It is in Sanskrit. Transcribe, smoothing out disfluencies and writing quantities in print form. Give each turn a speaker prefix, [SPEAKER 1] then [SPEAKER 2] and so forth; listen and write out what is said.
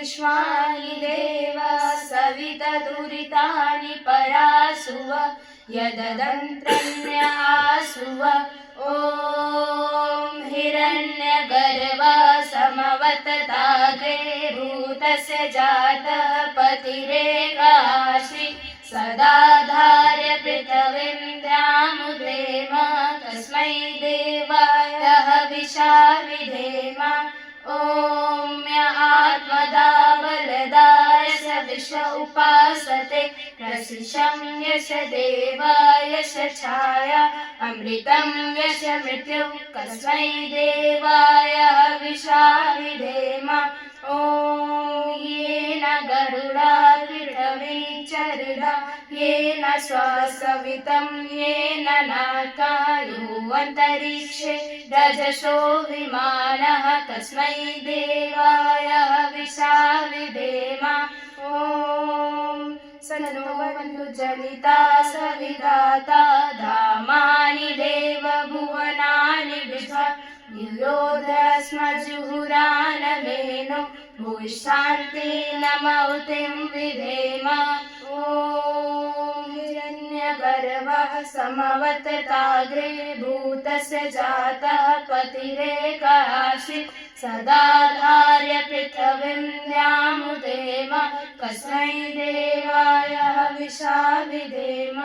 [SPEAKER 1] विश्वानि देव सवितदुरितानि परासुव यददन्त्रन्यासुव ॐ हिरण्यगर्भ समवतताग्रे भूतस्य जातः पतिरेकाश्रि सदाधार्य पृथिवीं द्यामुदेम तस्मै देवाय हविषा विधेम ॐ आत्मदा बलदा यश विश्व उपासते प्रसिशं यश देवा यश छाया अमृतं यश मृत्यु कस्मै देवाय हविषा विधेम ॐ येन गरुडा पृथिवी चरुडा येन स्वसवितं येन नाकायो अन्तरिक्षे रजसो विमानः तस्मै देवाय हविषा विधेम ॐ सननो मनुजनिता सविधाता धामानि देवभुवनानि विश्वा युयोधस्मजुहुरानमेनो भूशान्तेन मौतिं विधेम ॐ हिरण्यगर्भः समवतताग्रे भूतस्य जातः पतिरेकाश्रि सदाधार्य पृथिवीं द्यामुदेम कस्मै देवाय हविषा विधेम।